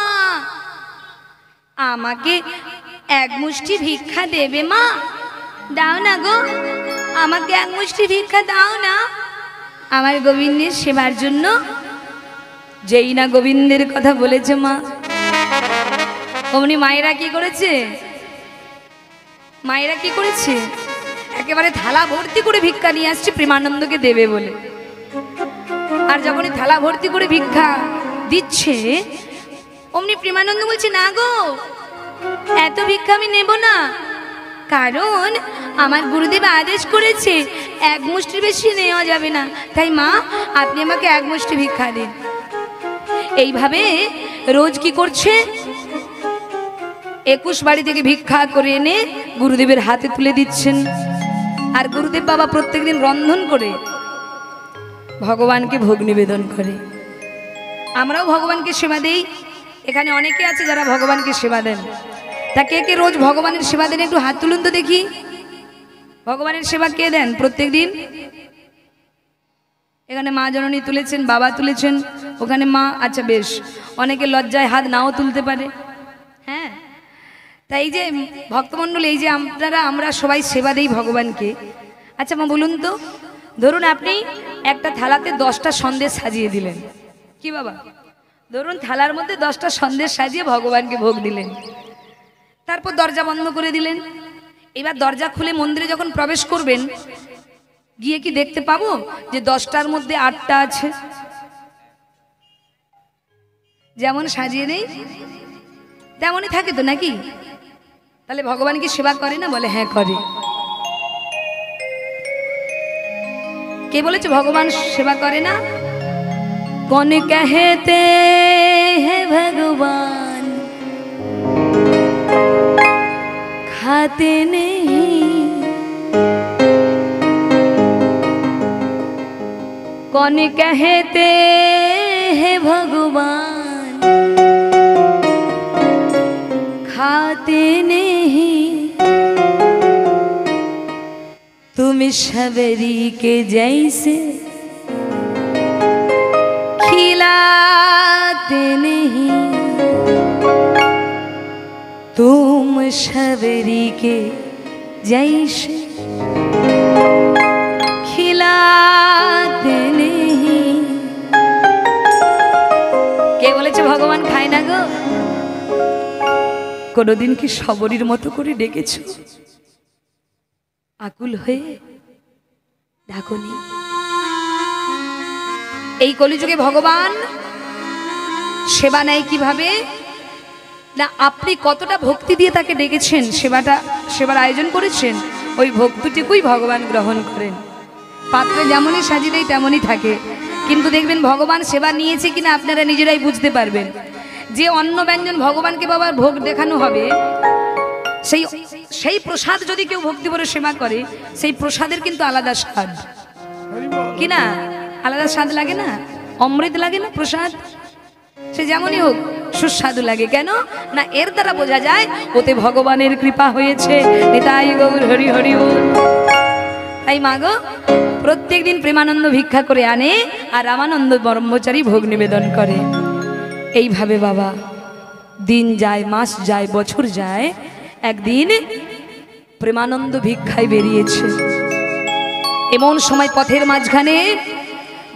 আমাকে এক মুষ্টি ভিক্ষা দেবে মা? দাও না গো, আমাকে এক মুষ্টি ভিক্ষা দাও না, আমার গোবিন্দের সেবার জন্য। যেই না গোবিন্দের কথা বলেছে মা, অমনি মায়েরা কি করেছে? মায়েরা কি করেছে? একেবারে থালা ভর্তি করে ভিক্ষা নিয়ে আসছে প্রেমানন্দকে দেবে বলে। আর যখনই থালা ভর্তি করে ভিক্ষা দিচ্ছে, অমনি প্রেমানন্দ বলছে, না গো, এত ভিক্ষা আমি নেব না, কারণ আমার গুরুদেব আদেশ করেছে এক মুষ্টির বেশি নেওয়া যাবে না, তাই মা আপনি আমাকে এক মুষ্টি ভিক্ষা দিন। এইভাবে রোজ কি করছে, 21 বাড়ি থেকে ভিক্ষা করে এনে গুরুদেবের হাতে তুলে দিচ্ছেন। আর গুরুদেব বাবা প্রত্যেকদিন রন্ধন করে ভগবানকে ভোগ নিবেদন করে। আমরাও ভগবানকে সেবা দেই, এখানে অনেকে আছে যারা ভগবানকে সেবা দেন। তা কে কে রোজ ভগবানের সেবা দেন একটু হাত তুলুন তো দেখি। ভগবানের সেবা কে দেন প্রত্যেক দিন? এখানে মা জননী তুলেছেন, বাবা তুলেছেন, ওখানে মা, আচ্ছা বেশ। অনেকে লজ্জায় হাত নাও তুলতে পারে। হ্যাঁ, তাই যে ভক্তমণ্ডলী, এই যে আমরা সবাই সেবা দেই ভগবানকে। আচ্ছা মা বলুন তো, ধরুন আপনি একটা থালাতে 10টা সন্দেশ সাজিয়ে দিলেন, কি বাবা? ধরুন থালার মধ্যে 10টা সন্দেশ সাজিয়ে ভগবানকে ভোগ দিলেন, তারপর দরজা বন্ধ করে দিলেন। এবার দরজা খুলে মন্দিরে যখন প্রবেশ করবেন, গিয়ে কি দেখতে পাবো যে 10টার মধ্যে 8টা আছে? যেমন সাজিয়ে নেই তেমনই থাকে তো নাকি? তাহলে ভগবান কি সেবা করে না? বলে হ্যাঁ করে। কে বলেছে ভগবান সেবা করে না? कौन कहते हैं भगवान खाते नहीं, कौन कहते हैं भगवान खाते नहीं, तुम शबरी के जैसे खिलाते नहीं, तुम शबरी के जैसे खिलाते नहीं। কে বলেছে ভগবান খায় না গো? কোনোদিন কি শবরীর মতো করে ডেকেছ? আকুল হয়ে ডাকনি? এই কলিযুগে ভগবান সেবা নেয় কিভাবে না? আপনি কতটা ভক্তি দিয়ে তাকে ডেকেছেন, সেবার আয়োজন করেছেন, ওই ভক্তিটুকুই ভগবান গ্রহণ করেন। পাত্রে যেমনই সাজিয়ে দেয় তেমনই থাকে, কিন্তু দেখবেন ভগবান সেবা নিয়েছে কিনা আপনারা নিজেরাই বুঝতে পারবেন। যে অন্ন ব্যঞ্জন ভগবানকে বাবার ভোগ দেখানো হবে, সেই প্রসাদ যদি কেউ ভক্তি ভরে সেবা করে, সেই প্রসাদের কিন্তু আলাদা স্বাদ, কি না? আলাদা স্বাদ লাগে না? অমৃত লাগে না প্রসাদ? সে যেমনই হোক সুস্বাদু লাগে। কেন না? এর দ্বারা বোঝা যায় ওতে ভগবানের কৃপা হয়েছে। নিতাই গৌর হরি হরি বল। তাই মা গো প্রত্যেক দিন প্রেমানন্দ ভিক্ষা করে আনে, আর রামানন্দ ব্রহ্মচারী ভোগ নিবেদন করে। এইভাবে বাবা দিন যায়, মাস যায়, বছর যায়। একদিন প্রেমানন্দ ভিক্ষায় বেরিয়েছে। এমন সময় পথের মাঝখানে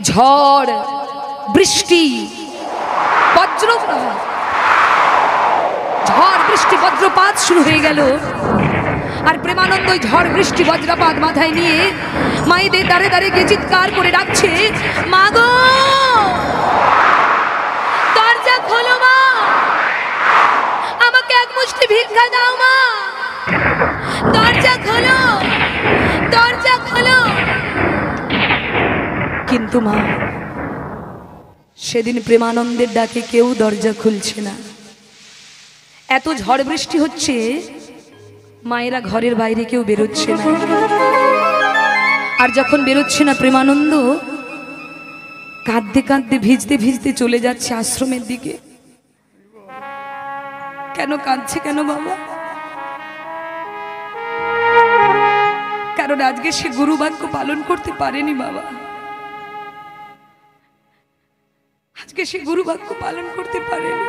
ঝড়, বৃষ্টি, বজ্রপাত, ঝড় বৃষ্টি বজ্রপাত শুরু হয়ে গেল। আর প্রেমানন্দ ঝড় বৃষ্টি বজ্রপাত মাথায় নিয়ে মায়েদের দাঁড়ে দাঁড়ে গিয়ে চিৎকার করে ডাকছে, মা গো দরজা খোলো মা, আমাকে এক মুষ্টি ভিক্ষা দাও মা, দরজা খোলো, দরজা খোলো। কিন্তু মা সেদিন প্রেমানন্দের ডাকে কেউ দরজা খুলছে না। এত ঝড় বৃষ্টি হচ্ছে, মায়েরা ঘরের বাইরে কেউ বেরোচ্ছে না। আর যখন বেরোচ্ছে না, প্রেমানন্দ কাঁদতে কাঁদতে, ভিজতে ভিজতে চলে যাচ্ছে আশ্রমের দিকে। কেন কাঁদছে কেন বাবা? কারণ আজকে সে গুরু বাক্য পালন করতে পারেনি বাবা। আজকে সে গুরু বাক্য পালন করতে পারেনি।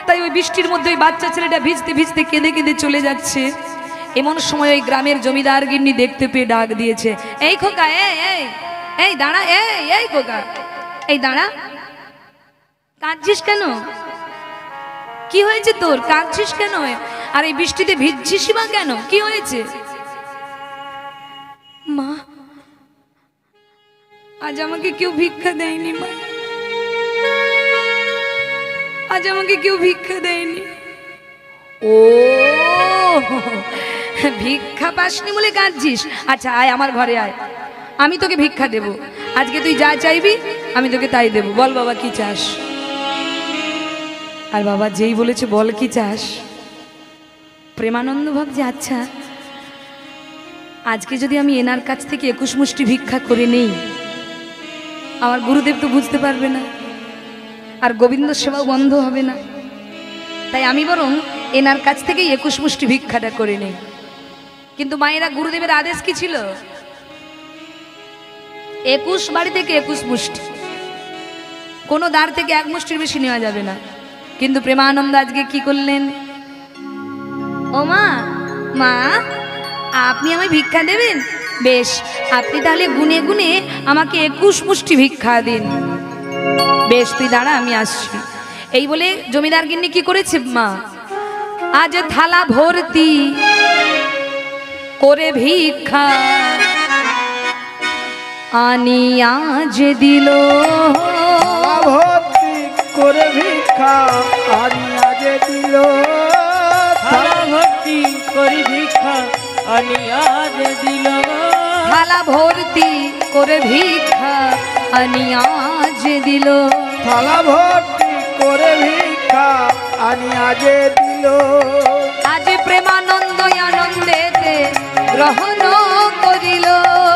তাই ওই বৃষ্টির মধ্যে ওই বাচ্চা ছেলেটা ভিজতে ভিজতে কেঁদে কেঁদে চলে যাচ্ছে। এমন সময় ওই গ্রামের জমিদার গিন্নি দেখতে পেয়ে ডাক দিয়েছে, এই খোকা, এই দাঁড়া, এই খোকা, এই দাঁড়া, কাঁদছিস কেন? কি হয়েছে তোর? কাঁদছিস কেন? আর এই বৃষ্টিতে ভিজছিস বা কেন? কি হয়েছে? মা আজ আমাকে কেউ ভিক্ষা দেয়নি মা, আজ আমাকে কেউ ভিক্ষা দেয়নি। ও ভিক্ষা পাসনি বলে কাঁদছিস? আচ্ছা আয় আমার ঘরে আয়, আমি তোকে ভিক্ষা দেব। আজকে তুই যা চাইবি আমি তোকে তাই দেব। বল বাবা কি চাস? আর বাবা যেই বলেছে বল কি চাস, প্রেমানন্দ ভাবছে আচ্ছা আজকে যদি আমি এনার কাছ থেকে 21 মুষ্টি ভিক্ষা করে নেই, আমার গুরুদেব তো বুঝতে পারবে না, আর গোবিন্দ সেবাও বন্ধ হবে না। তাই আমি বরং এনার কাছ থেকেই 21 মুষ্টি ভিক্ষাটা করে নেই। কিন্তু মায়েরা গুরুদেবের আদেশ কি ছিল? 21 বাড়ি থেকে 21 মুষ্টি, কোনো দ্বার থেকে 1 মুষ্টির বেশি নেওয়া যাবে না। কিন্তু প্রেমানন্দ আজকে কি করলেন? ও মা, মা আপনি আমায় ভিক্ষা দেবেন? বেশ, আপনি তাহলে গুনে গুনে আমাকে 21 মুষ্টি ভিক্ষা দিন। বেশ তুই দাঁড়া, আমি আসছি। এই বলে জমিদার গিন্নি কি করেছে মা, আজ থালা ভর্তি করে ভিক্ষা আনি আজ দিল। ভর্তি করে ভিক্ষা আনি আজ দিল। থালা ভর্তি করে ভিক্ষা আনি আজ দিল। থালা ভর্তি করে ভিক্ষা আনি আজ দিল। থালা ভর্তি করে ভিক্ষা আনি আজ দিল। আজ প্রেমানন্দ আনন্দেতে গ্রহণ করিল।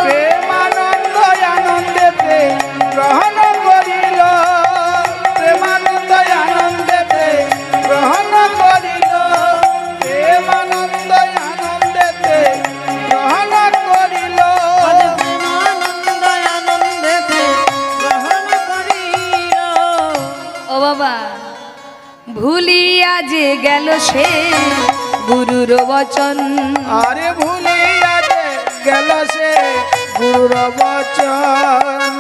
প্রেমানন্দ আনন্দেতে গ্রহণ করিল। প্রেমানন্দ আনন্দেতে গ্রহণ করিল। প্রেমানন্দ আনন্দেতে গ্রহণ করিল। প্রেমানন্দ আনন্দেতে গ্রহণ করিল। ও বাবা, ভুলিয়া যে গেল সে গুরুর বচন। আরে ভুলিয়া যে গেল সে গুরুর বচন।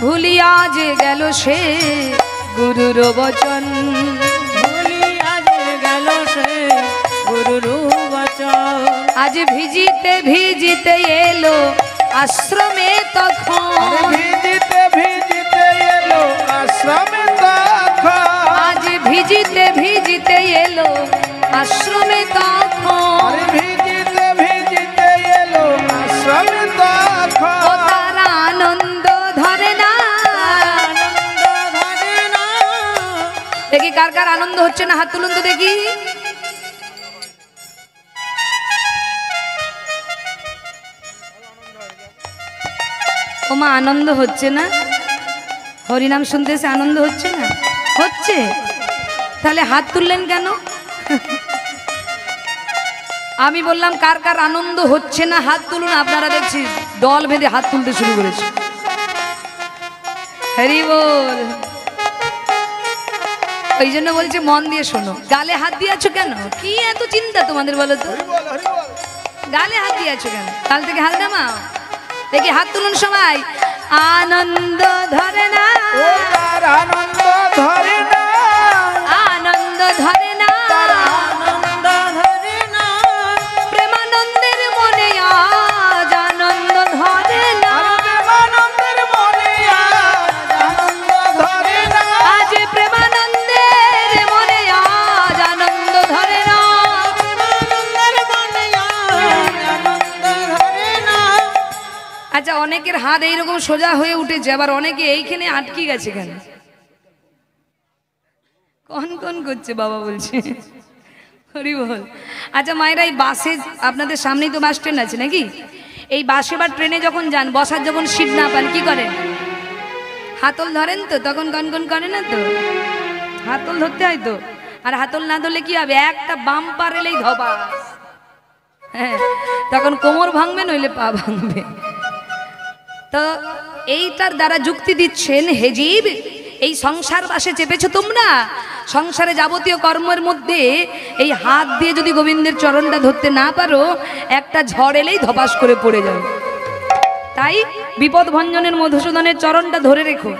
ভুলিয়া যে গেল সে গুরুর বচন। ভুলিয়া যে গেল সে গুরুর বচন। আজ ভিজিতে ভিজিতে এলো আশ্রমে তখন। ভিজিতে ভিজিতে এলো আশ্রমে তখন। আজ ভিজিতে ভিজিতে এলো আশ্রমে তখন। ভিজিতে ভিজিতে এলো আশ্রমে ও তখন। তার আনন্দ ধরে না। আনন্দ ধরে না। দেখি কার কার আনন্দ হচ্ছে না, হাত তুলুন তো দেখি। ও মা আনন্দ হচ্ছে না? হরিনাম শুনতে এসে আনন্দ হচ্ছে না? হচ্ছে, তাহলে হাত তুললেন কেন? আমি বললাম কার কার আনন্দ হচ্ছে না হাত তুলুন। আপনারা দেখছি দল বেঁধে হাত তুলতে শুরু করেছে। হরি বল। ওই জন্য বলছে মন দিয়ে শোনো। গালে হাত দিয়েছো কেন? কি এত চিন্তা তোমাদের বলো তো? গালে হাত দিয়েছো কেন? কাল থেকে হাত নামাও। দেখি হাত তুলুন সবাই। আনন্দ ধরে না। ও তার আনন্দ ধরে না। আনন্দ ধরে না। আনন্দ ধরে না। প্রেমানন্দের মনে আজ আনন্দ ধরে না। প্রেমানন্দের মনে আজ আনন্দ ধরে না। আজ প্রেমানন্দের মনে আজ আনন্দ ধরে না। প্রেমানন্দের মনে আনন্দ ধরে না। আচ্ছা অনেকের হাত এইরকম সোজা হয়ে উঠেছে, আবার অনেকে এইখানে আটকে গেছে কেন? কন কন করছে বাবা বলছে। হরি বল। আচ্ছা মায়েরা, এই বাসে আপনাদের সামনেই তো বাস ট্রেন আছে নাকি? এই বাসে বা ট্রেনে যখন যান, বসার যখন সিট না পান কি করেন? হাতল ধরেন তো, তখন কনকন করে না তো? হাতল ধরতে হয় তো। আর হাতল না ধরলে কি হবে? একটা বাম্পার এলেই ধবাস। হ্যাঁ, তখন কোমর ভাঙবে নইলে পা ভাঙবে। তো এইটার দ্বারা যুক্তি দিচ্ছেন, হে জীব, এই সংসার বাসে চেপেছো তোমরা। সংসারে যাবতীয় কর্মের মধ্যে এই হাত দিয়ে যদি গোবিন্দের চরণটা ধরতে না পারো, একটা ঝড় এলেই ধপাস করে পড়ে যাবে। তাই বিপদ ভঞ্জনের মধুসূদনের চরণটা ধরে রেখো।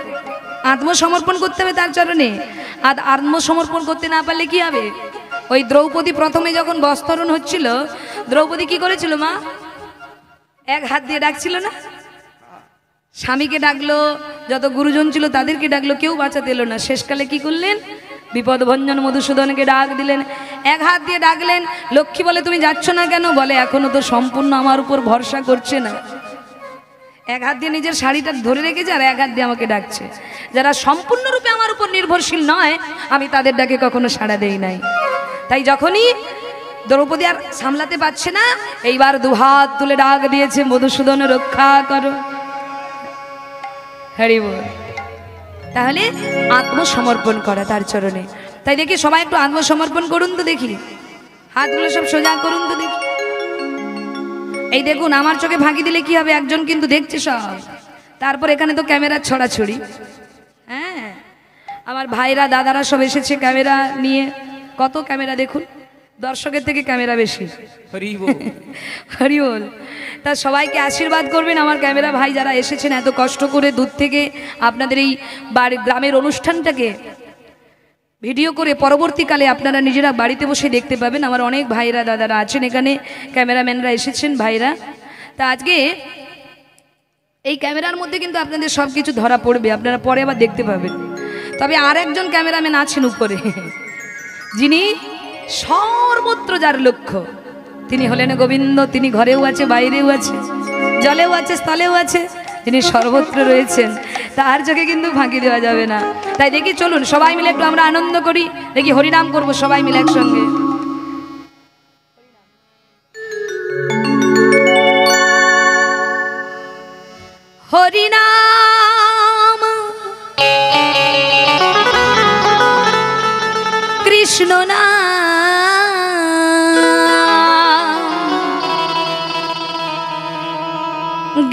আত্মসমর্পণ করতে হবে তার চরণে। আর আত্মসমর্পণ করতে না পারলে কি হবে? ওই দ্রৌপদী প্রথমে যখন বস্ত্রহরণ হচ্ছিল, দ্রৌপদী কি করেছিল মা? এক হাত দিয়ে ডাকছিল না? স্বামীকে ডাকলো, যত গুরুজন ছিল তাদেরকে ডাকলো, কেউ বাঁচাতে এলো না। শেষকালে কি করলেন? বিপদভঞ্জন মধুসূদনকে ডাক দিলেন, এক হাত দিয়ে ডাকলেন। লক্ষ্মী বলে, তুমি যাচ্ছ না কেন? বলে, এখনো তো সম্পূর্ণ আমার উপর ভরসা করছে না। এক হাত দিয়ে নিজের শাড়িটা ধরে রেখেছে আর এক হাত দিয়ে আমাকে ডাকছে। যারা সম্পূর্ণরূপে আমার উপর নির্ভরশীল নয়, আমি তাদের ডাকে কখনো সাড়া দেই নাই। তাই যখনই দ্রৌপদী আর সামলাতে পারছে না, এইবার দুহাত তুলে ডাক দিয়েছে, মধুসূদন রক্ষা করো। হরি বল। তাহলে আত্মসমর্পণ করা তার চরণে। তাই দেখি সবাই একটু আত্মসমর্পণ করুন তো দেখি, হাতগুলো সব সোজা করুন তো দেখি। এই দেখুন, আমার চোখে ফাঁকি দিলে কি হবে? একজন কিন্তু দেখছে সব। তারপর এখানে তো ক্যামেরার ছড়াছড়ি। হ্যাঁ, আমার ভাইরা দাদারা সব এসেছে ক্যামেরা নিয়ে। কত ক্যামেরা দেখুন, দর্শকের থেকে ক্যামেরা বেশি। হরি বল। তা সবাইকে আশীর্বাদ করবেন। আমার ক্যামেরা ভাই যারা এসেছেন এত কষ্ট করে দূর থেকে আপনাদের এই গ্রামের অনুষ্ঠানটাকে ভিডিও করে পরবর্তীকালে আপনারা নিজেরা বাড়িতে বসে দেখতে পাবেন। আমার অনেক ভাইরা দাদারা আছেন এখানে, ক্যামেরাম্যানরা এসেছেন ভাইরা। তা আজকে এই ক্যামেরার মধ্যে কিন্তু আপনাদের সব কিছু ধরা পড়বে, আপনারা পরে আবার দেখতে পাবেন। তবে আর একজন ক্যামেরাম্যান আছেন উপরে, যিনি সর্বত্র যার লক্ষ্য, তিনি হলেন গোবিন্দ। তিনি ঘরেও আছে, বাইরেও আছে, জলেও আছে, স্থলেও আছে, তিনি সর্বত্র রয়েছেন। তার চোখে কিন্তু ফাঁকি দেওয়া যাবে না। তাই দেখি চলুন সবাই মিলে একটু আমরা আনন্দ করি। দেখি হরিনাম করবো সবাই মিলে একসঙ্গে। হরিনাম কৃষ্ণ নাম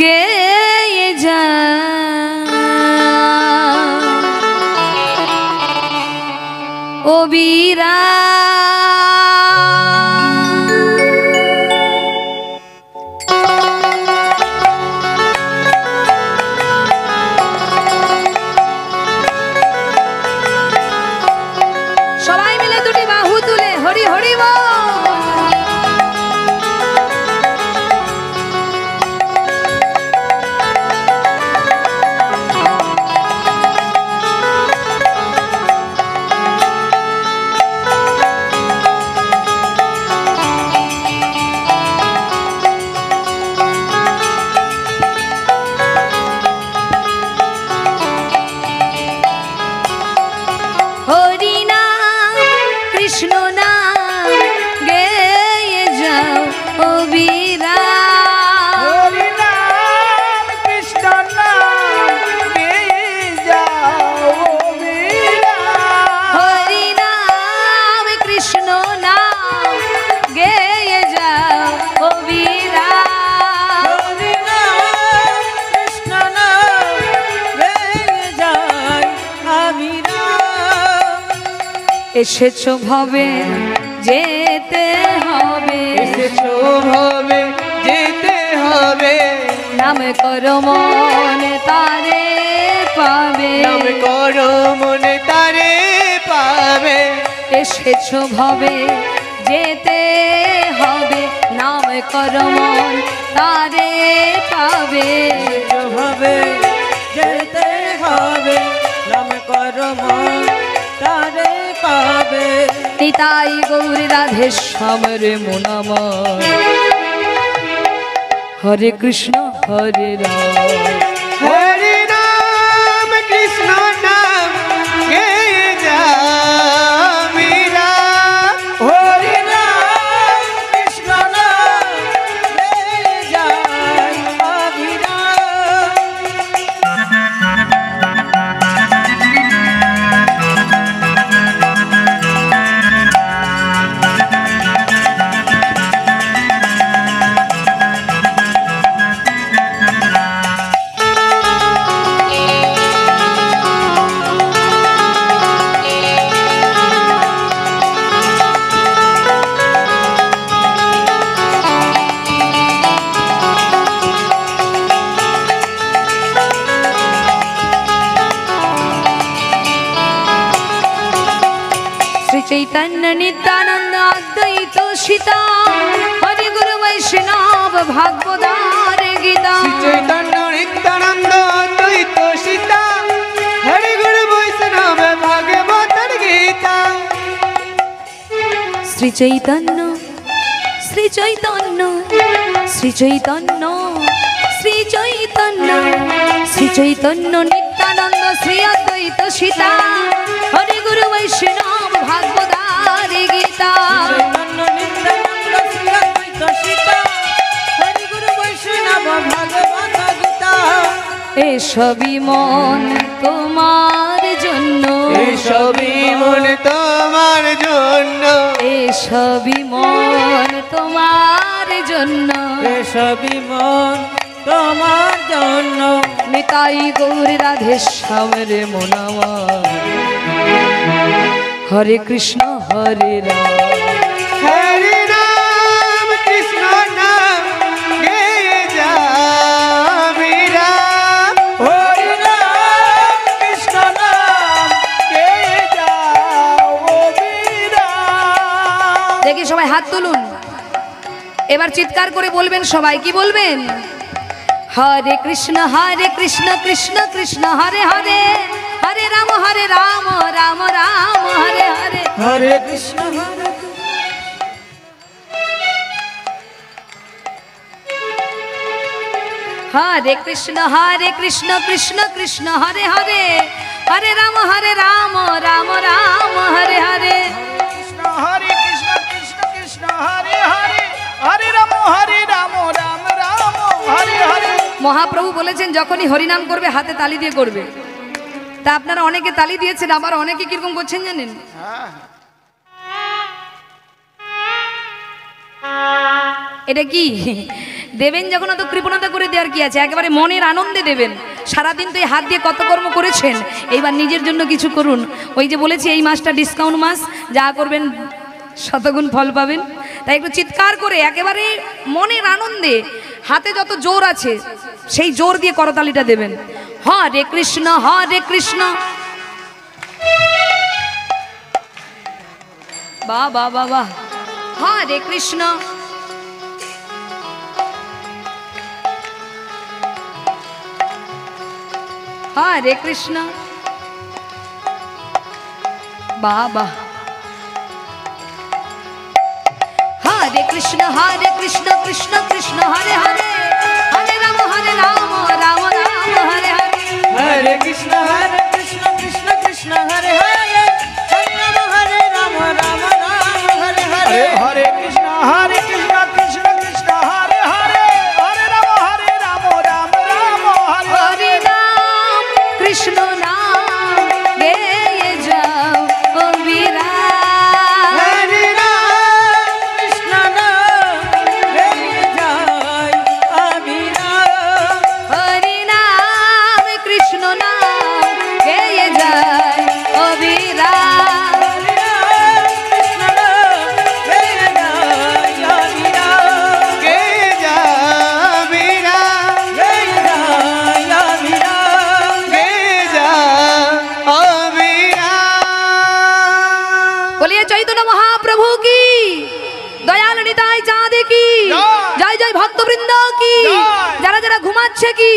গেয়ে যা ও বীরা। সবাই মিলে দুটি বাহু তুলে হরি হরি বল। এসেছো ভবে যেতে হবে, এসেছো ভবে যেতে হবে, নাম করো মনে তারে পাবে, নাম করো মনে তারে পাবে। এসেছো ভবে যেতে হবে, নাম করো মন তারে পাবে, ভবে যেতে হবে, নাম করো মন তারে পাবে। নিতাই গৌরী রাধে শ্যামরে মনম, হরে কৃষ্ণ হরে রাম, হরে নাম কৃষ্ণ নাম গেয়ে যাবি রাম, হরে নাম কৃষ্ণ নাম গেয়ে যাবি রাম। चैतन्य नित्यानंद अद्वैत सीता, हरि गुरु वैष्णव भागवतार गीता, चैतन्य नित्यानंद अद्वैत सीता, हरि गुरु वैष्णव भागवत गीता। শ্রী চৈতন্য শ্রী চৈতন্য শ্রী চৈতন্য শ্রী চৈতন্য শ্রী চৈতন্য নিত্যানন্দ শ্রী অদ্বৈত সীতা হরি গুরু বৈষ্ণব ভাগবতারি গীতা চৈতন্য নিত্যানন্দ শ্রী অদ্বৈত সীতা হরি গুরু বৈষ্ণব ভাগবত গীতা। এসবই মন তোমার জন্য এসবই মন তোমার জন্য এসবই মন তোমার জন্য এসবই মন তোমার জন্য। নিতাই গৌর রাধে শ্যামরে মনামা হরে কৃষ্ণ হরে রাম হরি নাম কৃষ্ণ নাম গেয়ে যাবি রাম। হরি নাম কৃষ্ণ নাম গেয়ে যাবি রাম। দেখি সবাই হাত তুলুন, এবার চিৎকার করে বলবেন সবাই, কি বলবেন? হরে কৃষ্ণ কৃষ্ণ কৃষ্ণ হরে হরে হরে রাম রাম রাম হরে হরে। হরে কৃষ্ণ হরে কৃষ্ণ কৃষ্ণ কৃষ্ণ হরে হরে হরে রাম রাম রাম হরে হরে। হরে কৃষ্ণ কৃষ্ণ কৃষ্ণ হরে হরে হরে রাম রাম রাম হরে হরে। মহাপ্রভু বলেছেন যখনই হরিনাম করবে হাতে তালি দিয়ে করবে। তা আপনারা অনেকে তালি দিয়েছেন, আবার অনেকে কিরকম করছেন জানেন? এটা কি দেবেন যখন অত কৃপণতা করে দেওয়ার কি আছে, একেবারে মনের আনন্দে দেবেন। সারাদিন তো এই হাত দিয়ে কত কর্ম করেছেন, এইবার নিজের জন্য কিছু করুন। ওই যে বলেছি এই মাসটা ডিসকাউন্ট মাস, যা করবেন শতগুণ ফল পাবেন। তাই একটু চিৎকার করে একেবারে মনের আনন্দে হাতে যত জোর আছে সেই জোর দিয়ে করতালিটা দেবেন। হরে কৃষ্ণ বাহ বাহ বাহ বাহ। হরে কৃষ্ণ হরে কৃষ্ণ বাহ বাহ। হরে কৃষ্ণ কৃষ্ণ কৃষ্ণ হরে হরে হরে রাম রাম রাম হরে হরে। হরে কৃষ্ণ কৃষ্ণ কৃষ্ণ হরে হরে হরে রাম রাম হরে হরে। হরে কৃষ্ণ কৃষ্ণ কৃষ্ণ হরে হরে হরে রাম রাম রাম হরে হরি নাম কৃষ্ণ নাম গেয়ে যাও ও বিরাম। হরি নাম কৃষ্ণ নাম গেয়ে যায় অবিরাম। হরি নাম কৃষ্ণ নাম গেয়ে যায় ও বিরাম। হরি নাম কৃষ্ণ নাম গেয়ে যায় অবিরাম। গেয়ে যায় অবিরাম। গেয়ে যায় অবিরাম। গেয়ে যায় অবিরাম। বলিয়ে চৈতন্য মহাপ্রভু কি, দয়াল নিতাই চাঁদে কি, জয় জয় ভক্তবৃন্দ কি, যারা যারা ঘুমাচ্ছে কি।